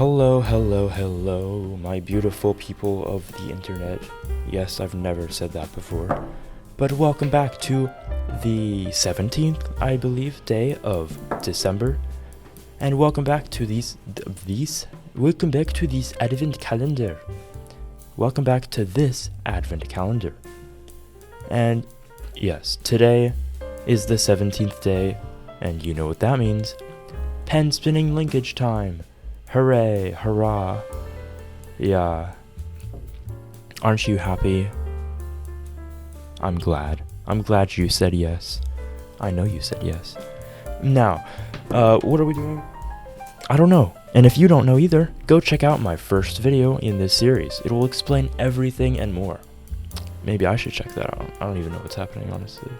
Hello, hello, hello, my beautiful people of the internet. Yes, I've never said that before. But welcome back to the 17th, I believe, day of December. And welcome back to welcome back to this advent calendar. Welcome back to this advent calendar. And yes, today is the 17th day, and you know what that means. Pen spinning linkage time. Hooray, hurrah. Yeah. Aren't you happy? I'm glad. I'm glad you said yes. I know you said yes. Now, what are we doing? I don't know. And if you don't know either, go check out my first video in this series. It will explain everything and more. Maybe I should check that out. I don't even know what's happening, honestly.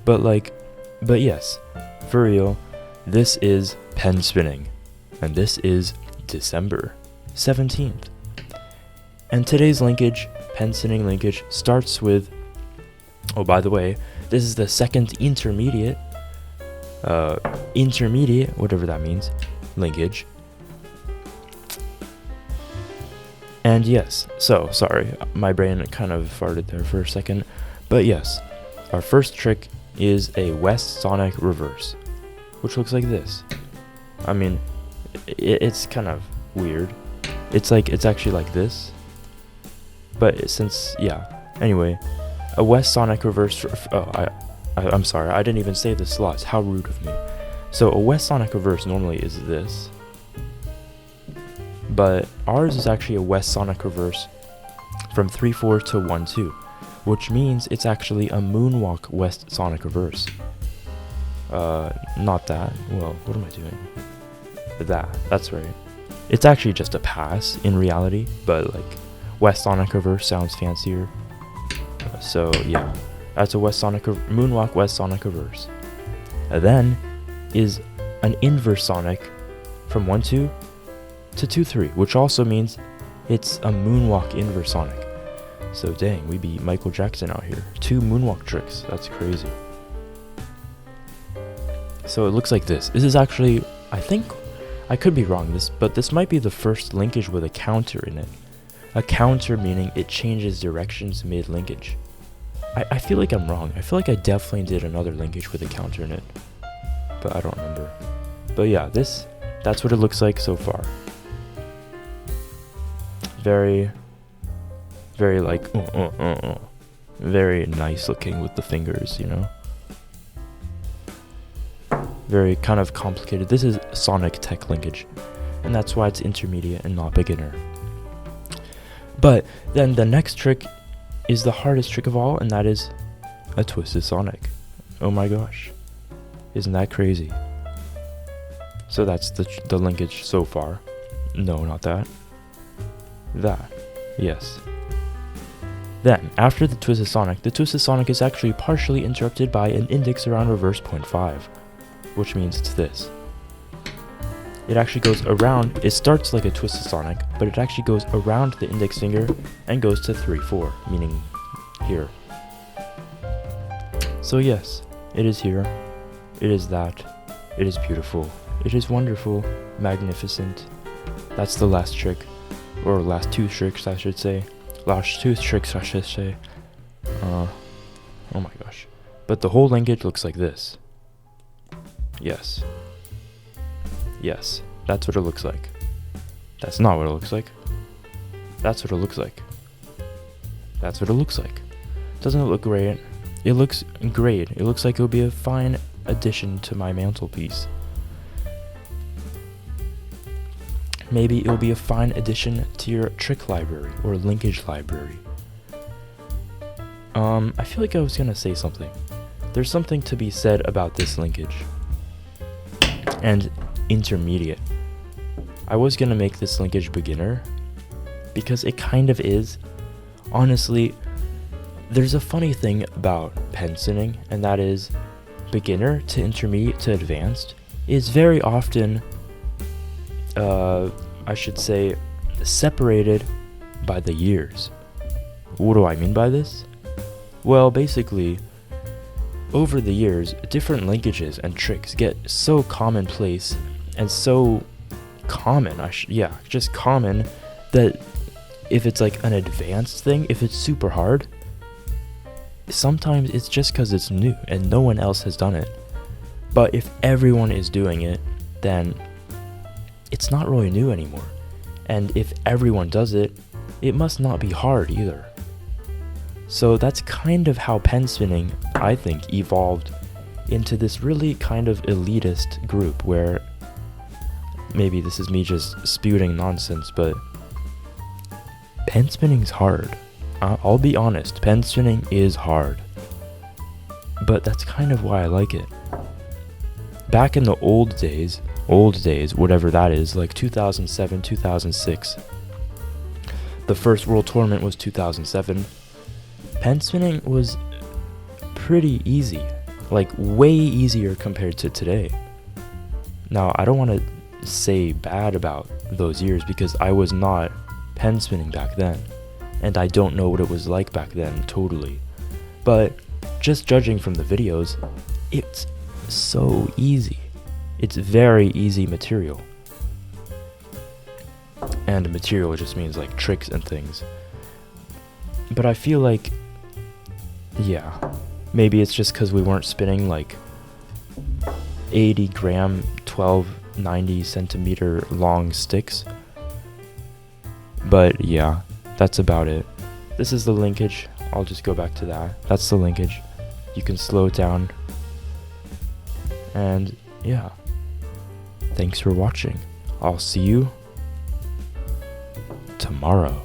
But yes, for real, this is pen spinning. And this is December 17th. And today's linkage, pen spinning linkage, starts with, oh, by the way, this is the second intermediate, whatever that means, linkage. And yes, so, sorry, my brain kind of farted there for a second. But yes, our first trick is a West Sonic reverse, which looks like this. I mean, it's kind of weird. It's actually like this. But anyway, a West Sonic reverse. I'm sorry, I didn't even say the slots. How rude of me. So a West Sonic reverse normally is this. But ours is actually a West Sonic reverse from 3/4 to 1/2, which means it's actually a moonwalk West Sonic reverse. Not that. Well, what am I doing? That's right. It's actually just a pass in reality, but like West Sonic reverse sounds fancier. So yeah, that's a moonwalk West Sonic reverse. And then is an inverse Sonic from 1/2 to 2/3, which also means it's a moonwalk inverse Sonic. So dang, we beat Michael Jackson out here. 2 moonwalk tricks. That's crazy. So it looks like this. This is actually, I think, I could be wrong, but this might be the first linkage with a counter in it. A counter meaning it changes directions mid-linkage. I feel like I'm wrong. I feel like I definitely did another linkage with a counter in it, but I don't remember. But yeah, that's what it looks like so far. Very, very like, very nice looking with the fingers, you know? Very kind of complicated. This is Sonic Tech linkage, and that's why it's intermediate and not beginner. But then the next trick is the hardest trick of all, and that is a twisted Sonic. Oh my gosh, isn't that crazy? So that's the linkage so far. No, not that. That, yes. Then, after the twisted Sonic is actually partially interrupted by an index around reverse 0.5. Which means it's this. It actually goes around, it starts like a twisted Sonic, but it actually goes around the index finger and goes to 3/4, meaning here. So yes, it is here, it is that, it is beautiful, it is wonderful, magnificent. That's the last trick, or last 2 tricks I should say. Oh my gosh. But the whole linkage looks like this. Yes. Yes, that's what it looks like. That's not what it looks like. That's what it looks like. That's what it looks like. Doesn't it look great? It looks great. It looks like it would be a fine addition to my mantelpiece. Maybe it'll be a fine addition to your trick library or linkage library. I feel like I was gonna say something. There's something to be said about this linkage. And intermediate. I was gonna make this linkage beginner because it kind of is. Honestly, there's a funny thing about pen spinning, and that is beginner to intermediate to advanced is very often, I should say, separated by the years. What do I mean by this? Well, basically, over the years, different linkages and tricks get so commonplace and so common. Just common that if it's like an advanced thing, if it's super hard, sometimes it's just because it's new and no one else has done it. But if everyone is doing it, then it's not really new anymore. And if everyone does it, it must not be hard either. So that's kind of how pen spinning, I think, evolved into this really kind of elitist group where maybe this is me just spewing nonsense, but pen spinning's hard. I'll be honest, pen spinning is hard. But that's kind of why I like it. Back in the old days, whatever that is, like 2007, 2006, the first world tournament was 2007. Pen spinning was pretty easy, like way easier compared to today. Now, I don't want to say bad about those years because I was not pen spinning back then, and I don't know what it was like back then totally. But just judging from the videos, it's so easy. It's very easy material. And material just means like tricks and things. But I feel like, yeah, maybe it's just because we weren't spinning like 80 gram, 1290 centimeter long sticks. But yeah, that's about it. This is the linkage. I'll just go back to that. That's the linkage. You can slow it down. And yeah, thanks for watching. I'll see you tomorrow.